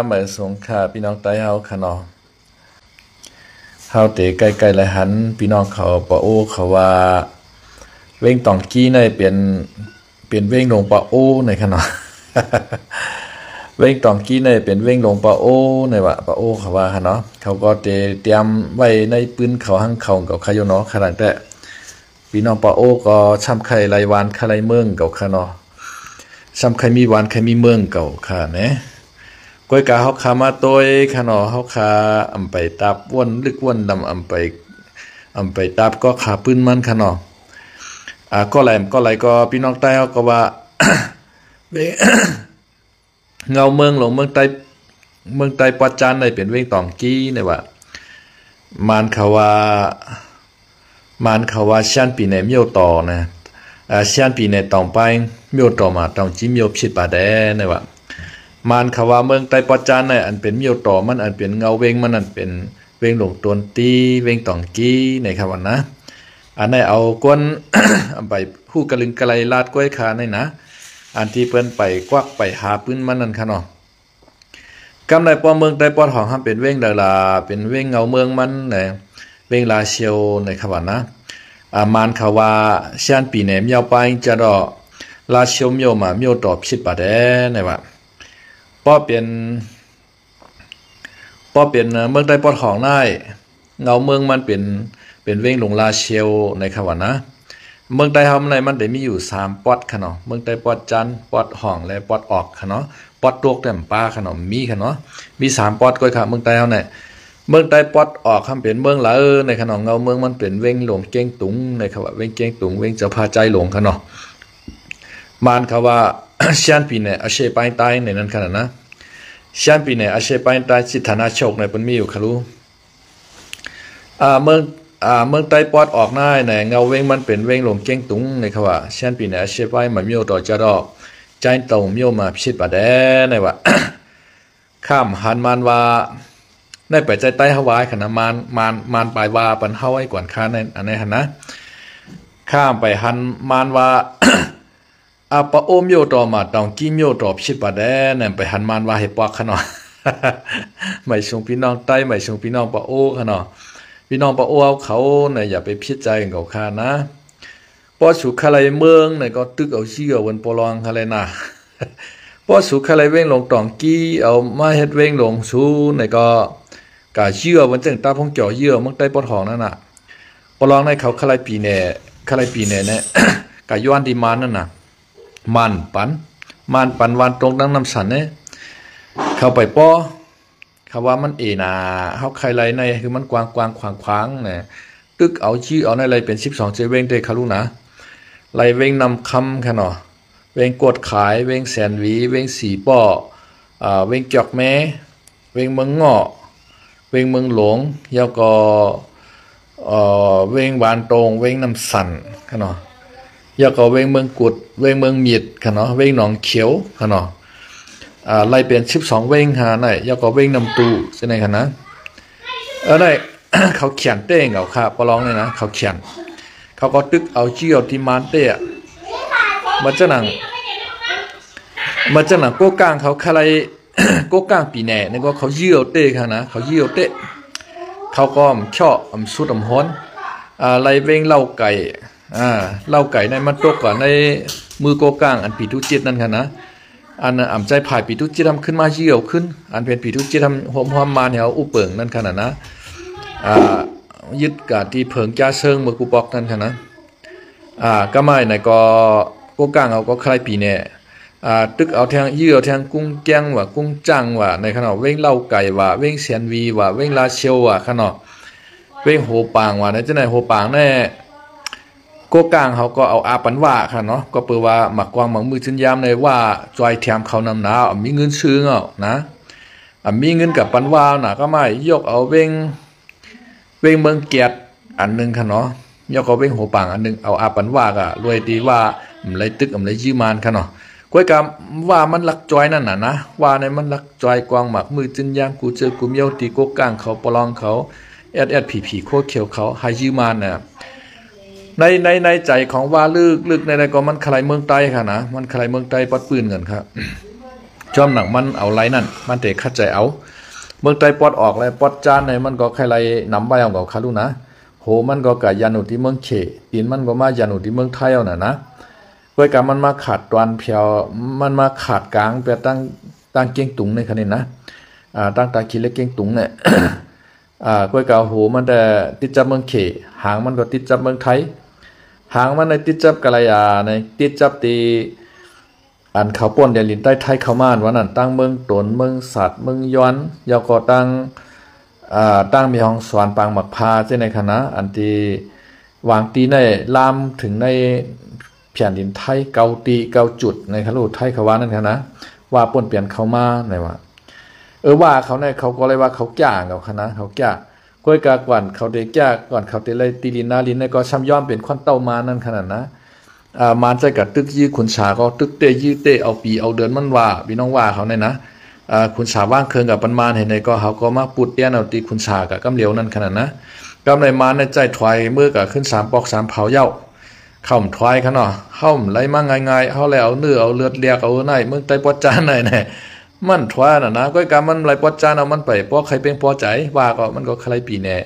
เหมือนสงขาพี่น้องใต้เฮาค่ะเนาะเฮาเตะไกลๆเลยหันพี่น้องเขาปะโอ้เขาว่าเว้งตองกี้ในเป็นเว้งลงปะโอ้ในค่ะเนาะ เว้งตองกี้ในเป็นเว้งลงปะโอ้ในว่าปะโอ้เขาว่าค่ะเนาะเขาก็เตรียมไว้ในปืนเขาหังเขากับใครอยู่เนาะขนาดแต่พี่น้องปะโอ้ก็ช้ำไข่ไรวานไข่ไรเมืองเก่าค่ะเนาะช้ำไข่มีวานไข่มีเมืองเก่าค่ะเนี่ยก้อยกาเฮาขามาตัวค่ะเนาะเฮาขาอำไปตับวนลึกวนดำอำไปตับก็ขาปืนมันค่ะเนาะก็ไหลก็พี่น้องใต้เฮาก็ว่า เงาเมืองหลงเมืองใต้ปัจจันได้เป็นเวงตองกี้เนี่ยว่ามานเขาว่าชันปีในเมียวต่อนะชันปีในตองไปเมียวต่อมาตองจี้เมียวผิดป่าแดเนี่ยว่ามานเขาว่าเมืองใต้ปัจจันเนี่ยอันเป็นเมียวต่อมันอันเป็นเงาเวงมันอันเป็นเวงหลงตวนตีเวงตองกี้ในครับวันนะอันนี้เอาก้น ไปผู้กระลึงกระไรลาดก้อยขาในนะอันที่เปิ้นไปกวักไปหาปืนมันนั่นค่ะเนาะกำไรปอเมืองใต้ปอของห้ามเป็นเว้งลาเป็นเว้งเงาเมืองมันในเว้งลาเชียวในขวัญนะมานเขาว่าชานปีแหนมยาวไปจะดอลาเชียวเมียวมาเมียวตอบชิดป่าแดในว่าปอเป็นเมืองใต้ปอของได้เงาเมืองมันเป็นเว้งหลงลาเชียวในขวัญนะเมืองใต้เฮาในมันได้มีอยู่3ปอดค่ะเนาะเมืองใต้ปอดจันปอดห้องและปอดออกค่ะเนาะปอดตกแต่ป้าค่ะเนาะมีค่ะเนาะมี3ปอดก็ค่ะเมืองใต้เฮาเนี่ยเมืองใต้ปอดออกคำเป็นเมืองละในค่ะเนาะเงาเมืองมันเป็นเว้งหลงเก้งตุงในค่ะว่าเว้งเก้งตุงเว้งเจ้าพาใจหลงค่ะเนาะมานเขาว่า ชานปีเนี่ยอาเชปายใต้ในนั้นค่ะนะชานปีเนี่ยอาเชปายใต้สิทธานาโชคในเปิ้นมีอยู่ค่ะรู้เมืองใต้ปอดออกหน้าในเงาเว้งมันเป็นเว้งหลงเก้งตุงในคำว่าเช่นปีนี้เชฟไว้มาเมียวต่อจะดอกใจเต่าเมียวมาพิชิตป่าแดในว่า ข้ามหันมันว่าได้ไปใจใต้ฮาวายขนาดมันปลายว่าปันเฮาไอ้กวนค้าในอันนี้หันนะข้ามไปหันมันว่า ปะโอมโยต่อมาตองกี้เมียวต่อพิชิตป่าแดเนี่ยไปหันมันว่าให้ปอกขนาด ไม่ชงพี่น้องใต้ไม่ชงพี่น้องปะโอขนาดพี่น้องปะโอ้เขาเนี่ยอย่าไปพิจารณาเขาค่านะพอสุขอะไรเมืองเนี่ยก็ตึกเอาเชี่ยววันปลองอะไรนะพอสุขอะไรเว้งลงตองกี้เอามาเฮ็ดเว้งลงสูเนี่ยก็กะเชี่ยววันจังตาพงเกี่ยวเยี่ยวมังใต้ปอทองนั่นน่ะปลองในเขาอะไรปีเนี่ย กะย้อนดีมานนั่นน่ะมันปันวันตรงดังน้ำสันเนี่ยเข้าไปป้อคำว่ามันนาเฮาใครไรในคือมันกว้างขวางเนี่ยตึกเอาชื่อเอาในไรเป็น12เจเวงได้ค่ะลูกนะไรเวงนำคำค่ะเนาะเวงกดขายเวงแสนหวีเวงสีป้อเวงจอกแม้เวงเมืองเงาะเวงเมืองหลวงแล้วก็เวงบานตรงเวงน้ำสันค่ะเนาะแล้วก็เวงเมืองกุดเวงเมืองมีดค่ะเนาะเวงหนองเขียวค่ะเนาะไล่เป็น12เว้งหาไหนยาก็เว้งนำตูใช่ไหมคะนะได้ เขาเขียนเต้งเอาค่ะปลองเลยนะเขาเขียนเขาก็ตึกเอาเชี่ยวที่มานเต้มาเจ้าหนังโก้กลางเขาใคร โก้กลางปีแหน่นี่ก็เขาเยี่ยวเต้ค่ะนะเขาเยี่ยวเต้เขาก็ชอบสุดฮ้อนไล่เว้งเล่าไก่เล่าไก่ในมันตกก่อนในมือโก้กลางอันปีทุจิตนั่นค่ะนะอันอ่ำใจผ่ายปีทุจิตทำขึ้นมาเยี่ยวขึ้นอันเป็นปีทุจิตทำหอมมาแถวอุเปิงนั่นขนาดนะยึดกาที่เผิงจ้าเชิงเมื่อกูปอกนั่นขนาดก็ไม่ไหนก็ก้างเอาก็ใครปีเนี่ยตึกเอาแทงเยี่ยวแทงกุ้งแก้งว่ากุ้งจังว่าในขนาดเว้งเล่าไก่ว่าเว้งเสียนวีว่าเว้งลาเชียวว่าขนาดเว้งโหปางว่าในเจ้าไหนโหปางแน่ก็กลางเขาก็เอาอาปันว่าค่ะเนาะก็เปิดว่าหมักกวางหมักมือชิ้นยามในว่าจอยแถมเขานำหนามีเงินซื้อเอานะมีเงินกับปันว่าหนาก็ไม่ยกเอาเว้งเมืองเกียรติอันนึงค่ะเนาะยกเอาเว้งหัวปางอันนึงเอาอาปันว่าก็รวยดีว่าอะไรตึกอะไรยืมานค่ะเนาะก้อยกำว่ามันลักจอยนั่นน่ะนะว่าในมันลักจอยกวางหมักมือชิ้นยามกูเจอกูเมียวตีก็กลางเขาปลองเขาผีโคเขียวเขาหายยืมานเนี่ยในใจของว่าลึกในก็มันใครเมืองใต้ค่ะนะมันใครเมืองใต้ปัดปืนกันครับ จอมหนังมันเอาไรนั่นมันเตะคัดใจเอาเมืองใต้ปอดออกเลยปอดจานในมันก็ใครไรนำใบเอากับคารุนะโหมันก็กะยันอุที่เมืองเขตีนมันก็มายันอุที่เมืองไทยเอาน่ะนะเว้ยกะมันมาขาดตอนเพียวมันมาขาดกลางเปียตั้งเก่งตุงในคันนี้นะตั้งตาคิดเล็กเก่งตุงเนี่ยเว้ยกะโหมันแต่ติดจับเมืองเขหางมันก็ติดจับเมืองไทยหางมันในติดจับกะไรในติดจับตีอันเขาป่นเดลินใต้ไทยเขาม่านวันนั้นตั้งเมืองตนเมืองสัตว์เมืองย้อนยาวก็ตั้งมีห้องสวนปางหมักพาเจ้ในคณะอันที่วางตีในลามถึงในแผ่นดินไทยเกาตีเกาจุดในคณะไทยเขาว่านั่นคณะว่าป่นเปลี่ยนเขามาในว่าว่าเขาในเขาก็เลยว่าเขาจ้างกับคณะเขาจ้างก้อยกาก่อนเขาเด็กจ้าก่อนเขาเตเลยตีลินนาลินในก็ช้ำย้อมเป็นควันเต้ามานั่นขนาดนะมานใจกับตึกยี่ขุนชาก็ตึกเตยี่เตเอาปีเอาเดือนมันว่าพี่น้องว่าเขาเนี่ยนะขุนชาว่างเคืองกับปันมานเห็นในก็เขาก็มาปุดเตี้ยนเอาตีขุนชากับกำเหลียวนั่นขนาดนะกำในมานในใจถอยเมื่อกับขึ้น3 ปอก 3 เผาเย้าเข้าถอยขนาดเข้าไหลมาง่ายๆเขาเลยเอาเนื้อเอาเลือดเลียกเอาในเมื่อใจปอดจานไหนเนี่ยมันถอยน่ะนะก็การมันไหลปอดจานเอามันไปปอใครเป็นปอใจว่าก็มันก็ใครปีแน่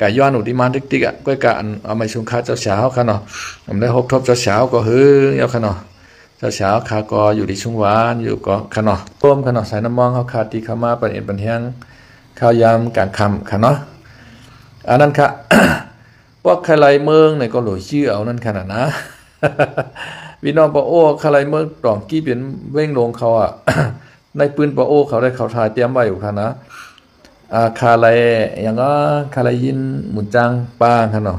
กะย้อนอุติมานติ๊กๆก็การเอามาชุมคาเจ้าเช้าค่ะเนาะผมได้ทบเจ้าเช้าก็เฮ้ยเอาค่ะเนาะเจ้าเช้าคาก็อยู่ที่ชุ่งหวานอยู่ก็ค่ะเนาะต้มค่ะเนาะใส่น้ำมองเขาคาตีเข้ามาเป็นเอ็นเป็นแห้งข้าวยำกลางคำค่ะเนาะอันนั้นค่ะพวกใครเมืองในก็หลุยชื่อเอานั่นขนาดนะพี่น้องปะโอ้ใครเมืองตองกี้เป็นเว้งลงเขาอ่ะในปืนปะโอ้เขาได้เขาทายเตรียมไว้อยู่ค่ะนะคาไรอย่างก็คาไรยินหมุนจ้างป้าค่ะเนาะ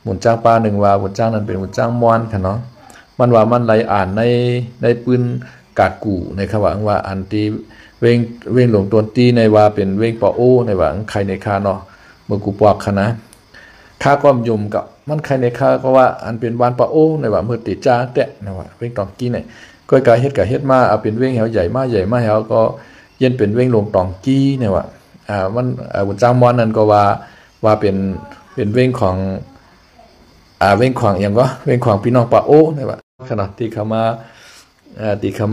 หมุนจ้างป้า1 ว่าหมุนจ้างนั้นเป็นหมุนจ้างมวนค่ะเนาะมันว่ามันไรอ่านในปืนกาดกูในคำว่าอันตีเว้งหลงตัวตีในว่าเป็นเว้งปะโอ้ในว่าใครในคาเนาะเมื่อกูปอกค่ะนะข้าก็ยมกับมันใครในข้าก็ว่าอันเป็นวานปะโอ้ในว่าเมื่อติจ้าแตะในว่าเว้งตองกี้เนี่ยก็กายเฮ็ดมาเอาเป็นเว้งเหวใหญ่มาเหวก็เย็นเป็นเว้งลงตองกี้เนี่ยว่ามันบุญจ้างมอนนั่นก็ว่าเป็นเว้งของเว้งของอย่างก็เว้งของพี่น้องปะโอ้เนี่ยว่าขนาดที่เขาม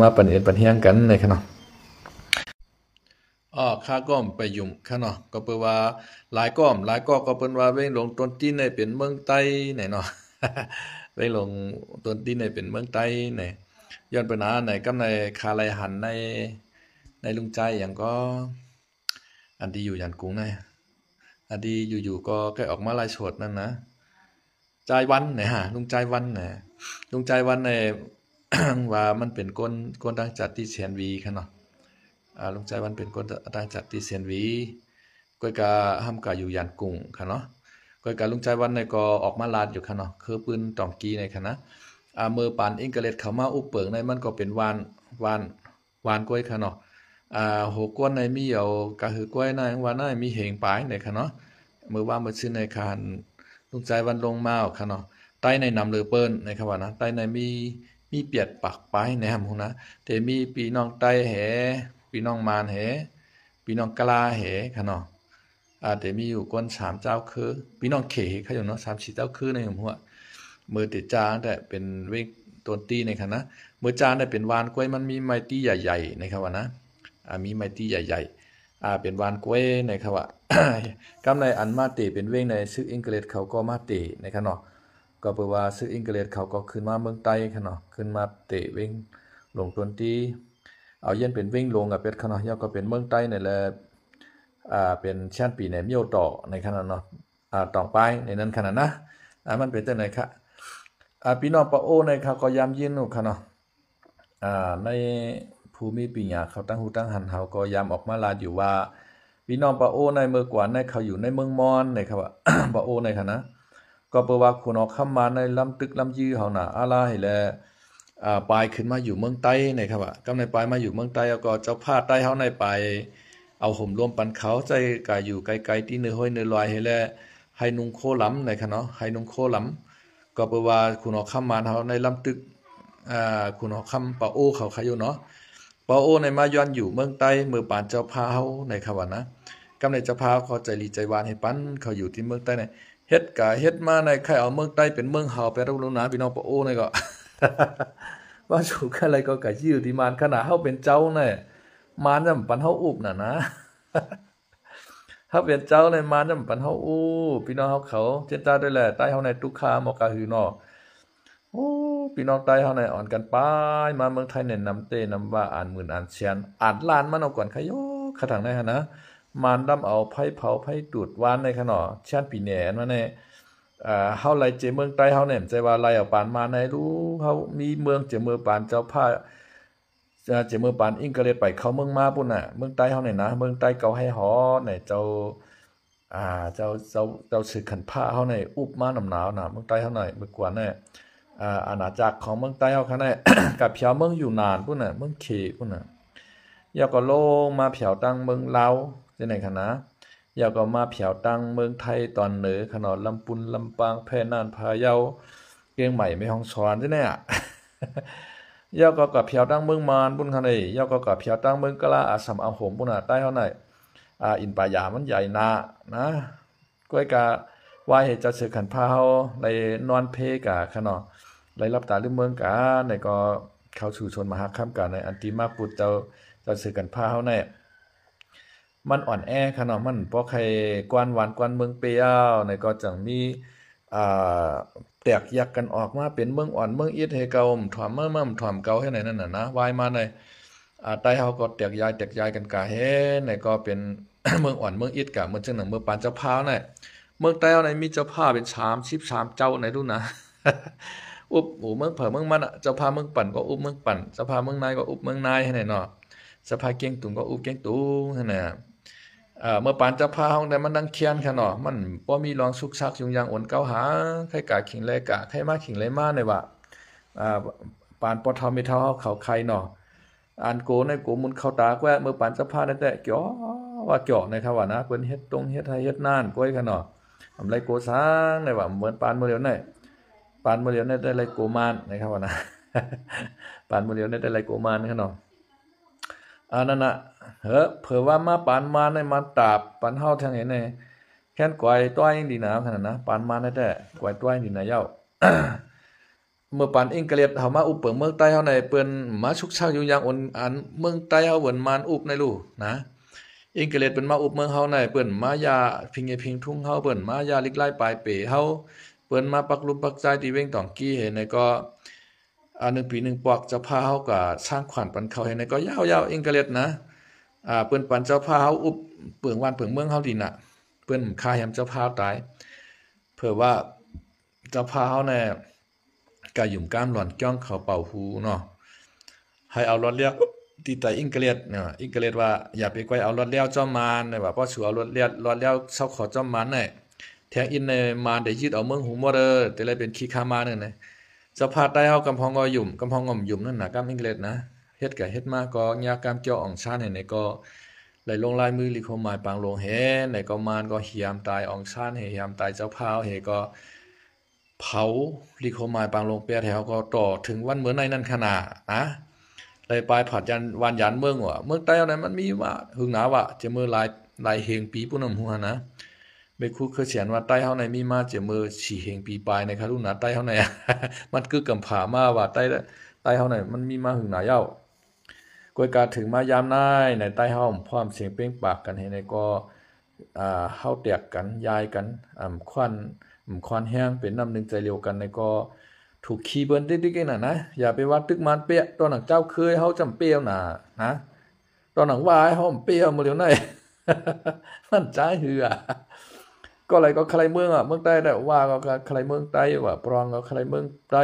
าปันเอ็นปันเฮียงกันในขนาดข้าก้อมไปยุ่มค่ะเนาะก็เปิดว่าหลายก้อก็เปิ้นว่าเว้งลงต้นตีนในเป็นเมืองใต้ไหนเนาะ เว้งลงต้นตีนในเป็นเมืองใต้ไหนย้อนปัญหาไหนกำในคาไลหันในลุงใจอย่างก็อันที่อยู่ยันกุ้งนะอันที่อยู่ก็แค่ออกมาลายสดนั่นนะใจวันเนี่ยฮะลุงใจวันเนี่ยลุงใจวันเนี่ย ว่ามันเป็นก้นดังจัดที่เซียนวีค่ะเนาะลุงใจวันเป็นก้นดังจัดที่เซียนวีก้อยกาห้ามกาอยู่ยันกุ้งค่ะเนาะก้อยกาลุงใจวันเนี่ยก็ออกมาลาดอยู่ค่ะเนาะคือปืนตองกีในค่ะนะมือปานอิงเกเลตเข้ามาอุปเปิงในมันก็เป็นวานก้อยค่ะเนาะหกก้นในมีเอากะหือกล้วยในวันนั้นมีเหงปลายในค่ะเนาะมือว่ามือชื่อในคานลุงใจวันลงมาค่ะเนาะใต้ในนำเรือเปิ้นในคำว่านะใต้ในมีเปียดปักปลายในหำของนะแต่มีปีน้องใต้แหปีน้องมานแหปีน้องกะลาแหค่ะเนาะแต่มีอยู่ก้น3 เจ้าคือปีน้องเขเขาอยู่เนาะ3 4 เจ้าคือในหัวมือติดจางแต่เป็นเวกตัวตีในค่ะนะมือจางได้เป็นวานกล้วยมันมีไม้ตีใหญ่ๆในคำว่านะมีไม้ตีใหญ่ๆเป็นวานกล้วยในคำว่ากำในอันมาเตเป็นเว้งในซื้ออังกฤษเขาก็มาเตในค่ะเนาะก็แปลว่าซื้ออังกฤษเขาก็ขึ้นมาเมืองใต้ค่ะเนาะขึ้นมาเตเว้งลงตัวตีเอาเย็นเป็นเว้งลงกับเป็ดค่ะเนาะย่อก็เป็นเมืองใต้นี่แหละเป็นแช่นปีในเมียวต่อในขนาดเนาะต่อไปในนั้นขนาดนะมันเป็นตัวไหนคะพี่น้องปะโอในเขาก็ย้ำยินค่ะเนาะในภูมิปัญญาเขาตั้งหูตั้งหันเขาก็ย้ำออกมาลาอยู่ว่าพี่น้องปะโอในเมื่อก่อนในเขาอยู่ในเมืองมอนในครับว่า ปะโอในค่ะนะก็เปิดว่าคุณออกคำมาในลำตึกลำยื้อเขาหนาอะไรแหละปลายขึ้นมาอยู่เมืองใต้ในครับว่ากำในปลายมาอยู่เมืองใต้แล้วก็เจ้าผ้าใต้เขาในปลายเอาห่มรวมปันเขาใจกายอยู่ไกลๆที่เนื้อห้อยเนื้อลอยให้แลให้นุ่งโคล้ำในค่ะเนาะให้นุ่งโคล้ำก็แปลว่าคุณออกคำมาเขาในลำตึกคุณออกคำปะโอเขาขยุเนาะปะโอในมาย้อนอยู่เมืองใต้เมื่อปานเจ้าพาเขาในคำว่านะกำในเจ้าพาเขาใจรีใจวานให้ปันเขาอยู่ที่เมืองใต้ในเฮ็ดมาในใครเอาเมืองใต้เป็นเมืองเฮาไปรับรู้นะพี่น้องปะโอในก็ ว่าสู่อะไรก็กะยื้อที่มานขนาดเขาเป็นเจ้าเนี่ย มานจำปันเฮาอุบน่ะนะถ้าเป็นเจ้าในมานจำปันเฮาอุบพี่น้องเฮาเขาเจ้าเจ้าได้แหละใต้เฮาในตุคามอกะหือเนาะโอ้พี่น้องใต้เฮาในอ่อนกันไปมาเมืองไทยเนี่ยนำเตนำว่าอ่านหมื่นอ่านแสนอ่านล้านมันเอาก่อนขยอขะถังได้หั่นนะมานดำเอาไผเผาไผดูดวานในขะเนาะชาติปีแหนมาในเฮาไล่เจเมืองใต้เฮาเนี่ยใจว่าไล่เอาปานมาในรู้เฮามีเมืองเจเมืองปานเจ้าผ้าเจเมืองปานอิงก็เลยไปเข้าเมืองมาปุ่นน่ะเมืองใต้เฮาเนี่ยนะเมืองใต้เก่าให้หอเนี่ยเจ้าเจ้าสื่อขันผ้าเฮาในอุบมาหนำหนาวน่ะเมืองใต้เฮาหน่อยเมื่อก่อนเนี่ยอาณาจักรของเมืองใต้เฮาคั่นน่ะ กับเพียวเมืองอยู่นานปุ่นน่ะเมืองเขปุ่นน่ะยาวก็ลงมาเพียวตั้งเมืองลาวจังได๋คั่นนะยาวก็มาเพียวตั้งเมืองไทยตอนเหนือขนอลำปุนลำปางแพร่น่านพะเยาเชียงใหม่แม่ฮ่องสอนจังได๋อ่ะ ยาวก็กับเพียวตั้งเมืองมานปุ่นคั่นนี่ยาวก็กับเพียวตั้งเมืองกะลาอาสัมอาหมปุ่นน่ะใต้เฮาน่ะอินปายามันใหญ่นานะก้อยกะว่าให้เจ้าสึกขันพาเฮาได้นอนเพกะคะเนาะได้รับตาลืมเมืองกะในก็เข้าสู่ชนมหาค่ำกันในอันติมาปุตเจ้าสึกกันพาเฮาเนี่ยมันอ่อนแอคะเนาะมันบ่ใครกวนหวานกวนเมืองเปียวในก็จังมีอ่าแตกแยกกันออกมาเป็นเมืองอ่อนเมืองอิดให้เก่าถ่อมมาถ่อมเก่าให้ไหนนั่นน่ะนะวายมาในใต้เฮาก็แตกยายกันกะเฮ็ดในก็เป็น เมืองอ่อนเมืองอิดกะเมืองจังหนังเมืองปานเจ้าพาวน่ะเมืองใต้เฮาในมีเจ้าพาเป็น33เจ้าในรุ่นนะ อุบเมืองเผอเมืองมันอ่ะเจ้าพาเมืองปั่นก็อุบเมืองปั่นเจ้าพาเมืองนายก็อุบเมืองนายให้ไหนเนาะเจ้าพาเกียงตุงก็อุบเกียงตุงให้ไหนเมื่อปานเจ้าพาเฮาได้มันดังเคียนค่ะเนาะมันบ่มีรองสุกซักยุงยางอ่อนเก้าหาใครกะขิงแลกะใครมาขิงแลมาได้ว่าปานปอทอมีเท่าเฮาเขาใครเนาะอันโกในโกมุนเข้าตากแวะเมื่อปานเจ้าพาได้แต่เกี่ยวว่าเกี่ยวนะครับว่านะเพิ่นเฮ็ดตรงเฮ็ดให้เฮ็ดนานก้อยค่ะเนาะอำไรโกสร้างได้ว่าเหมือนปานมื้อเดียวนี่ปานมื้อเดียวนี่ได้ไรโกมานนะครับว่านะ ปานมื้อเดียวนี่ได้ไรโกมานค่ะเนาะนั่นน่ะเผื่อว่ามาปานมาในมาตาบปานเฮาทางไหนในแค่นกวยต้อยดีหนาวขนาดนะปานมาได้แต่กวยต้อยดีหนาเย้า เมื่อปานอิงกะเลียดเฮามาอุปเปิงเมืองใต้เฮาในเปิ้นมาชุกชักอยู่อย่างอ่อนอันเมืองใต้เฮาเหมือนมานอุบในลูนะอิงกะเลียดเปิ้นมาอุบเมืองเฮาในเปิ้นมายาพิงพิงทุ่งเฮาเปิ้นมายาลิกไล่ปลายเปเฮาเปิ้นมาปักลุมปักใจที่เว้งตองกี้เห็นในก็1ปี1ปอกเจ้าพาเฮาก็สร้างขวัญปันเขาเห็นในก็ยาวๆอิงกะเลียดนะเปิ้นปันเจ้าพาเฮาอุบเปิงวานเปิงเมืองเฮาดีน่ะเปิ้นฆ่าแฮมเจ้าพาตายเผื่อว่าเจ้าพาเฮาแน่กะหยุ่มก้ามหล่อนจ้องเขาเป่าหูเนาะให้เอารถเลี้ยวตีไตอิงกะเลียดเนี่ยอิงกะเลียดว่าอย่าไปไกวเอารถเลี้ยวจ้อมมานได้ว่าเพราะสูเอารถเลี้ยวเซาขอจ้อมมานได้แทงอินในมานได้ยึดเอาเมืองหูบ่เด้อแต่เลยเป็นขี้คามานั่นน่ะเจ้าพาใต้เฮากำพองงอหยุ่มกำพองงอมหยุ่มนั่นน่ะกำอิงกะเลียดนะเฮ็ดก็เฮ็ดมาก็ยากามเกี่ยวอ่องชาญให้ในก็ไหลลงลายมือลิโคหมายปางลงเฮในก็มานก็เหียมตายอ่องชาญให้เหียมตายเจ้าพาเฮก็เผาลิโคหมายปางลงเปียแถวก็ต่อถึงวันเหมือนในนั้นขนาดนะเลยปลายผัดยันวันยันเมืองว่ะเมืองใต้เอาไหนมันมีว่าหึงหนาว่าจะมือลายเฮงปีปุ่นำหัวนะเมคุเคยเขียนว่าใต้เฮาในมีมาจะมือฉีเฮงปีปลายในคารุณาใต้เฮาใน มันคือกำผามาว่าใต้เฮาในมันมีมาหึงหนาเย้ากวยกาถึงมายามนายในใต้เฮาพร้อมเสียงเป้งปากกันให้ในก็เฮาแตกกันยายกันควันแห้งเป็นน้ำหนึ่งใจเร็วกันในก็ถูกขี้เบิ้นติ๊กๆน่ะนะอย่าไปว่าตึกมันเปียตอนหนังเจ้าเคยเฮาจำเปียวน่ะนะตอนหนังวายเฮาเปียวมื้อเดียวไหน มันใจหือก็อะไรก็ใครเมืองเมืองใต้ได้ว่าก็ใครเมืองใต้ว่าปรองก็ใครเมืองใต้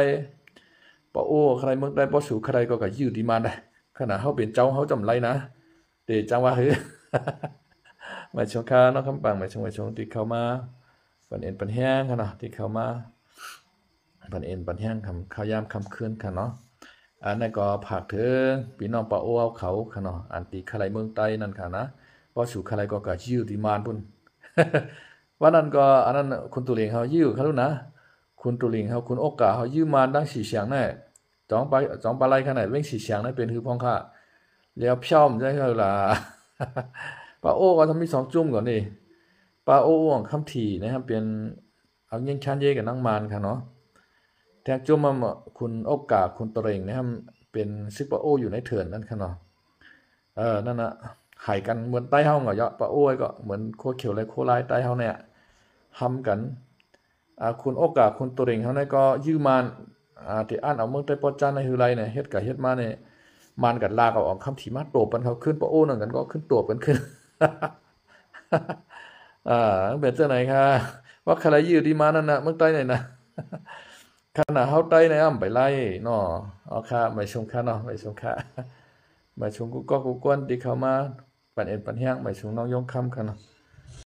ปะโอ้ใครเมืองใต้บ่สู่ใครก็ยืดดีมาได้ขณะเฮาเป็นเจ้าเฮาจำไรนะเดจังว่าหือ มาชงคาเนาะคำปังมาชงที่เข้ามาปันเอ็นปันแห้งค่ะเนาะที่เข้ามาปันเอ็นปันแห้งคำข้าวยามคำคืนค่ะเนาะอันนั้นก็ผักถึงพี่น้องปะโอ้เอาเขาค่ะเนาะอันตีใครเมืองใต้นั่นค่ะนะบ่สู่ใครก็ยืดดีมานพุ่น วันนั้นก็อันนั้นคุณตุลิงเฮายื้อเขารู้นะคุณตุลิงเฮาคุณโอกาเฮายื้อมาดังสีเสียงแน่จองปลาไหลขนาดเว้งสีเสียงนั่นเป็นคือพ้องค่ะแล้วเพี้ยมใช่คือล่ะ ปลาโอ้ก็ทำมี2จุ่มก่อนนี่ปลาโอ้ของคำถี่นะครับเป็นเอายิงชันเยกับนางมานค่ะเนาะแทงจุ่มมาคุณโอกาคุณตุลิงนะครับเป็นซึกปลาโอ้อยู่ในเถินนั่นค่ะเนาะ นั่นน่ะหายกันเหมือนใต้เฮาเหงาเยอะปะโอ้ยก็เหมือนโคเขียวเลยโคลายใต้เฮาเนี่ยทำกันคุณโอกาคุณตัวเองเฮาเนี่ยก็ยื้อมานที่อ่านเอาเมืองใต้ปอจานในฮือไรเนี่ยเฮ็ดกะเฮ็ดมาเนี่ยมานกันลากเอาออกคำที่มาโตปันเขาขึ้นปะโอ้นั่นกันก็ขึ้นตัวกันขึ้น อ่าเป็นจังไหนค่ะว่าใครยื้อดีมานั่นน่ะเมืองใต้เนี่ยนะขนาดเฮาใต้เนี่ยไปไล่เนาะเอาค่ะไม่ชมค่ะเนาะไม่ชมค่ะ มาชงกูก็กูกวนดีเข้ามาปั่นเอ็นปั่นแห้งมาชงน้องยงคำกันเนาะ